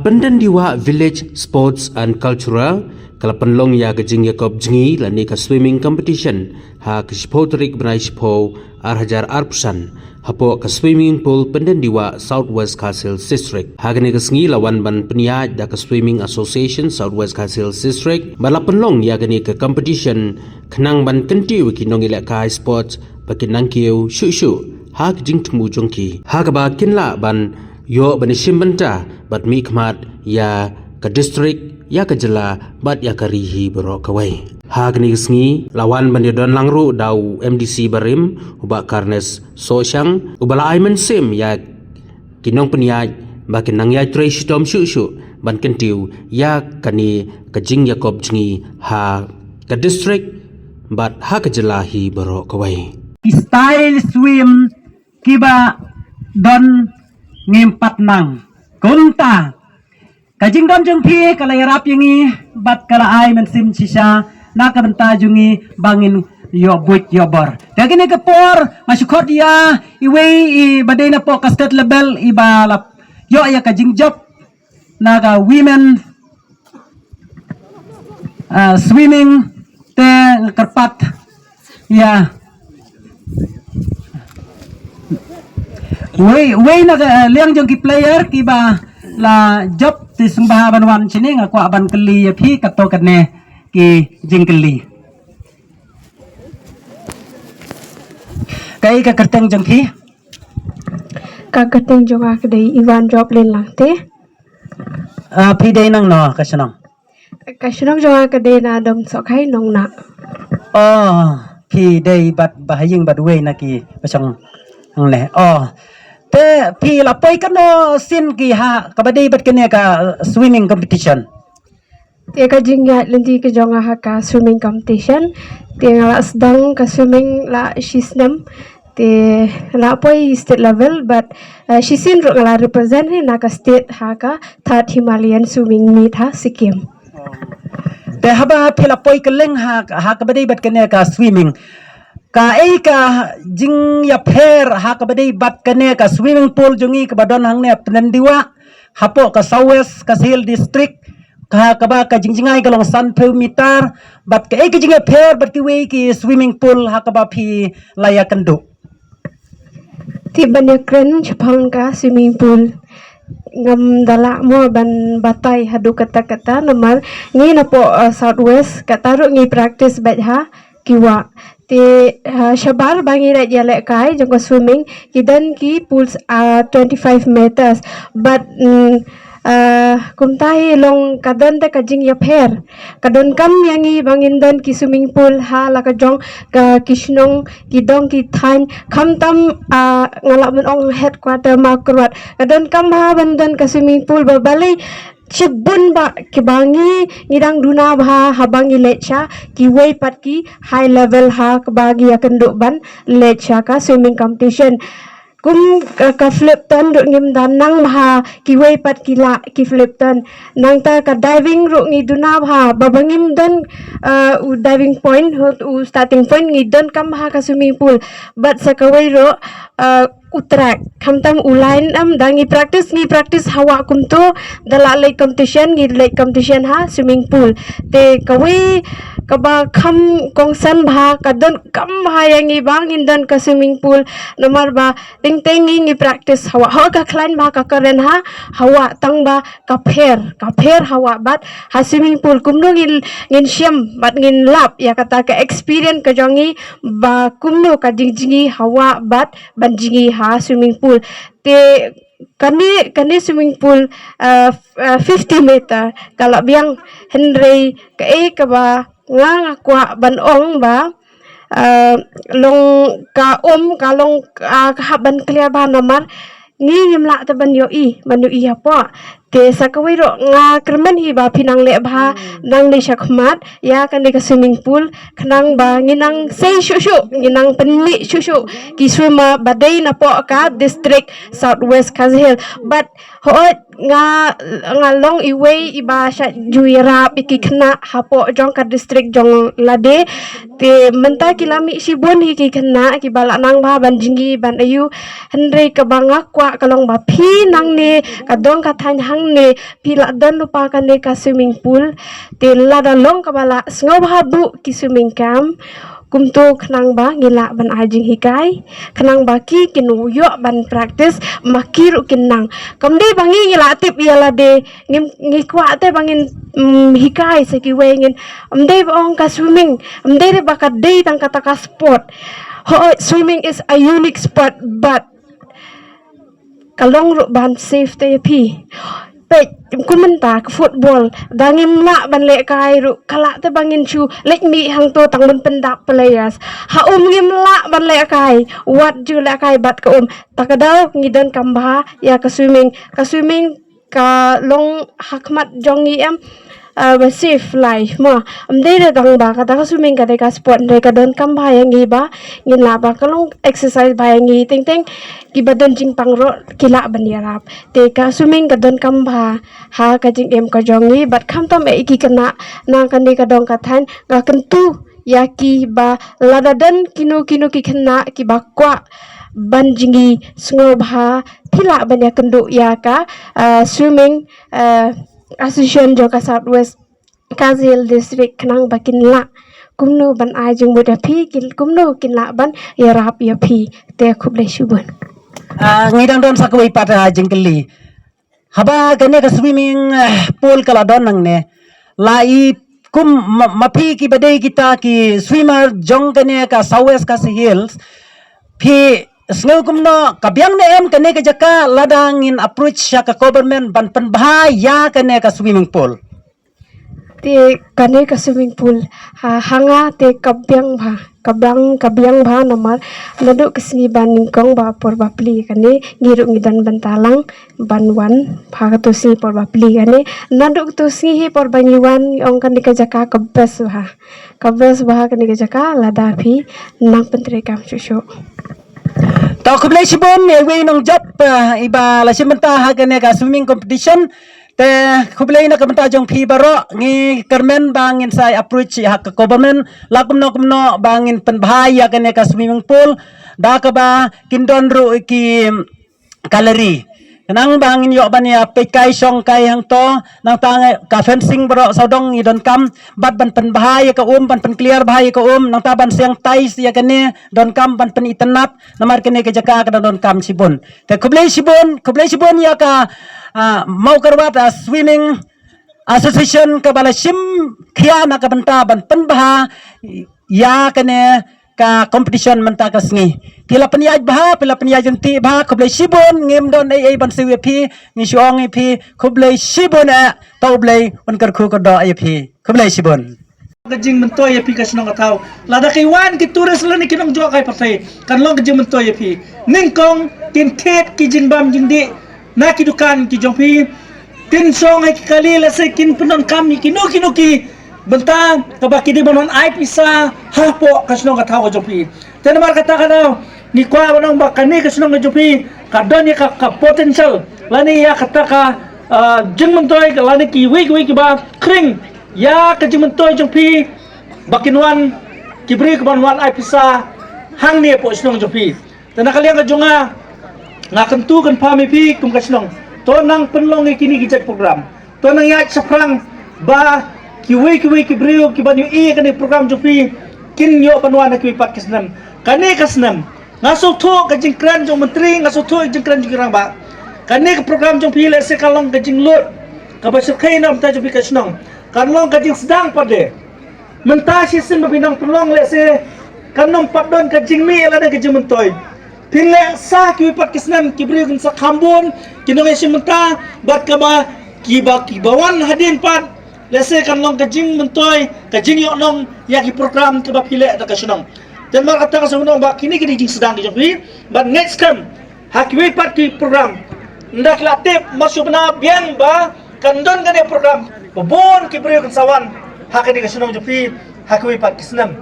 Pendandiwa Village Sports and Cultural kalapanlong ya kajing yakob jingi lani ka swimming competition ha kishpotrik benai shpo arhajar arpsan hapo ka swimming pool Pendandiwa Southwest Castle District hagani ka sngi lawan ban peniaj da ka swimming association Southwest Castle District balapanlong ya gani ka competition khnang ban kentiu kinong ila ka sports bakinang kiu shu ha kajing tmu jongki ha ka ba kinla ban yo banishim banta bat mi khmat ya ka district ya ka jela bat ya ka rihi bero kawai hagni sngi lawan bandidon langru dau MDC barim uba karnes sosyang ubala aiman sim ya kinong peniaj bakin nang ya trace tom shu ban kentiu ya kani kajing yakob jingi ha ka district bat ha ka jela hi bero kawai style swim kiba don ngimpat nang kunta kajing don jung pi kala yarap yangi bat kala ai men sim sisa na ka benta jungi bangin yo buik yo bor dagini ke por masukot ya iwe I badai na po ka state level ibalap yo ya kajing job na ka women swimming te kerpat ya Way na liang jong ki player ki ba la job ti sembah banwan sini ngaku aban keli ya phi kato kane ki jing keli kai ka kerteng jong phi ka kerteng jong ak dei Ivan job len lang te phi dei nang no ka sanong jong ak dei na dom sok hai nong na phi dei bat bahaying bat way na ki pasang ne te phi la poi kano sin ki ha kabadai bat kene ka swimming competition te ka jingya lendi ke jonga ha ka swimming competition te ngala sedang ka swimming la shisnem te la poi state level but shisin ro ngala represent na ka state ha ka third Himalayan swimming meet ha Sikkim te haba phi la poi keleng ha kabadai bat kene ka swimming ka jing ya pher ha ka badai bat kane ka swimming pool jungi ka badon hang ne Pendandiwa hapo ka Southwest Castle District ka ba ka jingjingai ka long san peu mitar bat ka ka jing ya pher bat ki we ki swimming pool ha ka ba phi laya kendo ti banyak kren chapang ka swimming pool ngam dala mo ban batai hadu kata nomor ni na po Southwest kataru ngi practice bat ha kiwa te shabar bangi ra jale kai jong swimming kidan ki pools 25 meters but kumtai long kadon te kajing ya pher kadon kam yangi bangin don ki swimming pool ha la ka jong ka kishnong kidong ki than kam tam ngala mun ong headquarter ma kurwat kadon kam ha bandon ka swimming pool ba balai Cebun ba kibangi ngidang duna bah habangi lecha ki way pat ki high level ha kebagi akan duk ban lecha ka swimming competition kum ka flip ton duk ngim danang bah ki way pat ki la ki flip ton nang ta ka diving ru ngi duna bah babangim don diving point starting point ngi don kam ha ka swimming pool but sakawai ro utrak kamtam ulain dangi practice hawa kumto dala lake competition ha swimming pool te kawi kaba kham kongsan bha kadon kam ha yangi bang indan ka swimming pool nomor ba ting ngi practice hawa ha ka klan ba ka karen ha hawa tang ba ka pher hawa bat ha swimming pool kumno ngin syam bat ngin lap ya kata ka experience ka jongi ba kumno ka jingjingi hawa bat banjingi ha swimming pool te kani swimming pool 50 meter kalau biang Henry ka ba ngang kwa ban ong ba long ka long ka ban clear ba nomor ni nyemla ta ban yo I apa te sakawiro nga kerman hi ba pinang le ba nang le shakmat ya kan de ka swimming pool khnang ba nginang sei shu nginang penli shu ki swima badai na po ka district Southwest Castle but ho nga long iway iba sha juira piki khna hapo jong ka district jong lade te menta kilami sibon hi ki khna ki bala nang ba ban jingi ban ayu henry ka banga kwa kalong ba phi nang ne ka dong ka than hang hang ne pila don lupa kan ne ka swimming pool te lada long kabala sngob habu ki swimming camp kumtu khnang ba ngila ban ajing hikai khnang ba ki kinu yo ban practice makiru kinang kamde bangi ngila tip yala de ngi kwa te bangin hikai se ki wengin amde ong ka swimming amde re bakat de tang kata ka sport swimming is a unique sport but kalong ro ban safe te pi pe kumenta ke football dangim la ban le kai ru kala te bangin chu lek mi hang to tang ban pendap players ha ngim la ban le kai wat ju le kai bat ka takadau ngidon kamba ya ka swimming ka long hakmat jongi em safe life ma amde de dang ba ka swimming ka de ka sport de ka don kamba yang ngi ba ngin la ba ka long exercise ba yang ngi ting ting ki badon jing pangro kila ban yarap te ka swimming ka don kamba ha ka jing em ka jongi bat kham tom e ki kana na kan de ka dong ka than ga kentu ya ki ba ladadan kinu ki khna ki ba kwa ban jingi sngo bha thila ban ya kendu ya ka swimming Association Joka Southwest Kazil District Kanang Bakin La Kumno ban ajung muda pi kumno kin la ban ya rap ya pi te khub le shubun ngidang don sakawai pada jengkeli haba kene ka swimming pool kala don nang ne lai kum mapi ki badai kita ki swimmer jong kene ka Southwest ka hills pi Snow kumno kabyang na em kane ka jaka ladangin approach siya ka government ban panbahaya kane ka swimming pool. te kane ka swimming pool hanga te kabyang ba namar nadu kesini baning kong ba por ba pli kane ngiru ngidan bantalang banwan bha to si por ba pli kane nadu to si he por banyuan ong kane ka jaka kabes ba kane ka jaka lada phi nang pentre kam shusho Tau kublai sibon ewe nong job iba la simenta hagane ka swimming competition te kublai na kamenta jong pi baro ngi kermen bangin sai approach hak government la kumno bangin penbahaya kane ka swimming pool da ka ba kindon ru ki gallery nang bangin yo bania pekai song kai hang to nang tang ka fencing bro saudong i don kam bat ban penbahaya ka ban pen clear bahaya ka nang taban siang tais ya kane don kam ban pen itenap namar kene ke jaka ka don kam sibon te kublai sibon ya ka mau karwat swimming association ka bala sim khia na ka banta ban penbaha ya kane ka competition menta ka sngi pila penyaj jenti bah kublai sibon ngem don ai ban siwe pi ni suang pi kublai sibon tau blai on kar khu ka do ai pi kublai sibon kajing mentoy ya pi kasno katau lada kaiwan ki turis lan ki nong jo kai patai kan long kajing mentoy ya pi ningkong tin ket ki jing bam jing di na ki dukan ki jong pi tin song ai ki kali la se kin penon kam ki no ki bentang kabaki di banon ai pisa hapo kasno katau ka jong pi tenamar kata kana ni kwa banong bakani kasno ka jong pi kadon ya ka potential lani ya kata ka jing mentoy lani ki wi ki ba kring ya ka jimentoy jong pi bakinwan kibri ko banwan ai pisa hang ne po snong jong pi tana kaliang ka jonga nga kentu kan pami pi kum ka snong to nang penlong kini gijak program to nang ya saprang ba kiwi kibri ki banyu i kan program jong pi kin yo banwan ki pat kisnam kane kasnam ngaso to ka jingkran jong menteri ngaso to jingkran jingkrang ba kane ka program jong pi le se kalong ka jinglot ka ba sekai nam ta jong pi ka snong kanong kajing sedang pada mentasi sin babinang pelong le se kanong padon kajing mi la da kajing mentoy pile sa ki pat kisnan kibri kun sa khambon kinong esi menta bat ka ba ki bawan hadin pat le se kanong kajing mentoy kajing yo nong ya ki program ka ba pile da kasunong dan mar kata ka sunong ba kini kajing sedang ki jompi but next come hakwi pat ki program ndak latip masuk na biang ba kandon ka program Babon kibri kan sawan hakini kasunong jopi hakwi pat kisnam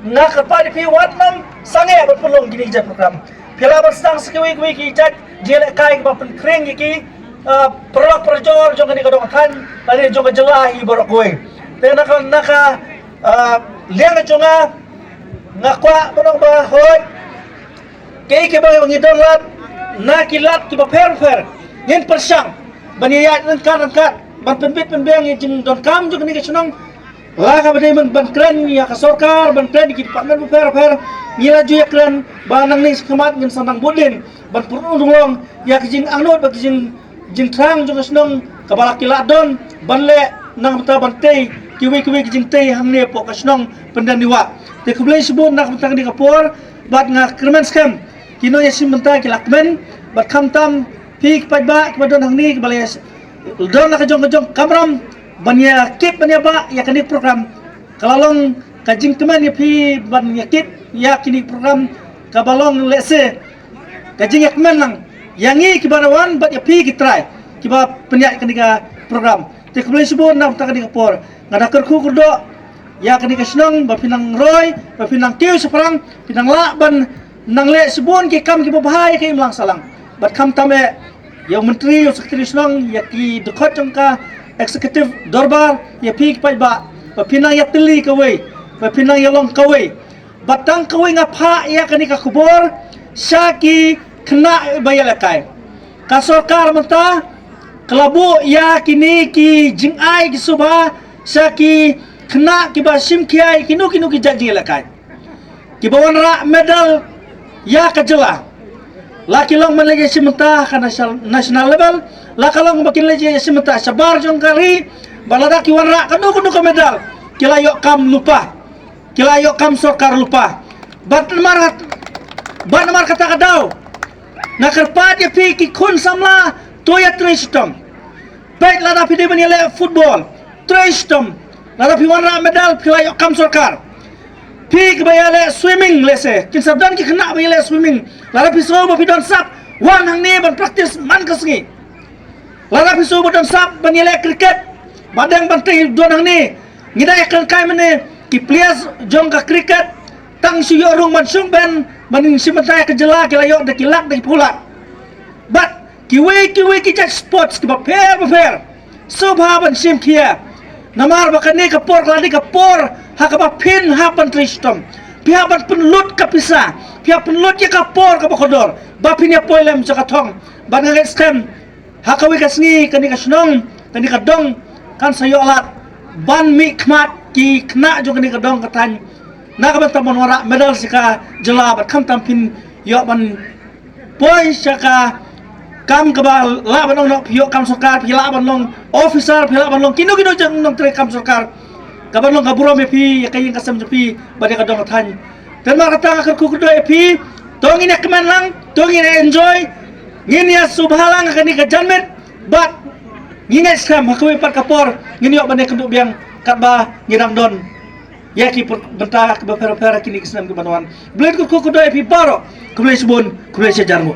na kapal pi watnam sange berpelong gini je program pila berstang sekwi ki jat jele kai ba pen kring ki perlok perjor jong ni kadong kan ali jong jelahi borok kowe te naka liang jonga ngakwa bonong ba hoy ke ba ngidon lat na kilat ki ba fer ngin persang baniyat rengkat ban penbit penbeng jing don kam jung ni ka senong la ka bade ban kren ya ka sorkar ban kren ki department per ngila ju ya kren banang ni sekemat ngin sandang budin ban purun dulong ya ka jing angnot ba jing trang jung ka senong ka balak kila don ban le nang ta ban tei kiwi ki jing tei hang ne po ka senong pendan diwa te kublai subun nak tang di kapor bat nga kremen skam kino ya sim menta ki lakmen bat kham tam pik pai ba ki badon hang ni ki balai don la ka jong kamram banya kip banya ba ya kini program kalalong kajing teman ya pi ban ya kip ya kini program kabalong lese kajing ya kemen lang yangi ki barawan bat ya pi ki try ki ba penyak kini ka program te kublai subun nak tang di kapor ngada kerku kurdo ya kini kasnong ba pinang roy ba pinang tiu seperang pinang la ban nang le sebun ki kam ki bahaya ki imlang salang bat kam tame yang menteri yang sekretari senong ya ki dekat jangka eksekutif dorbar ya pi ki ba pinang ya teli kawai ba pinang ya long kawai batang kawai ngapa ya kini ka kubur syaki kena bayar lekai ka sorkar menta kelabu ya kini ki jingai ki subha syaki kena kiba sim kiai kinu ki janji lakai kiba wanra medal ya kajela laki long melege simenta kana national level lakalong makin lege simenta sabar jong kari balada ki wanra kanu ka medal kila yok kam lupa kila yok kam sorkar lupa bat mar kata kadau nakarpat ya pi ki kun samla toya tristom baik lada pide banyale football tristom lada pi warna medal pilayok kam sorkar pi kebayale swimming lese kin sabdan ki kena bayale swimming lada pi so ba don sap wan hang ni ban practice man kasngi lada pi so ba don sap banyale cricket badang bantai don hang ni ngida yakan kai mane ki players jong ka cricket tang si yo rung man sung ben maning simata ka jela ki layok de kilak de pulak but kiwe ki jak sports ki ba fair so ba ban sim kia namar bakani kapor kladi kapor hakaba pin hapan tristom pihak ban penlut kapisa pihak penlut ya kapor ka bakodor ba pin ya poilem sa katong ban nga scam hakawi kasni kani kasnong kani kadong kan sayo alat ban mi kmat ki kena jo kani kadong katan nakaban tamon wara medal sika jela bat kam tampin yo ban poi saka kam kabal la banong no pio kam sorkar pila banong officer pila banong kino jang nong tre kam sorkar kabanong kaburo me pi kayin kasam jepi bade kadong than dan mar kata akar kukudo pi tongin ekman lang tongin enjoy ngin ya subhalang kani ka janmet bat ngin skam hakwe pat kapor ngin yo bade keduk biang katba ngirang don ya ki benta ke bapera kini kisnam ke banwan bled kukudo pi baro kulai subun kulai sejarmu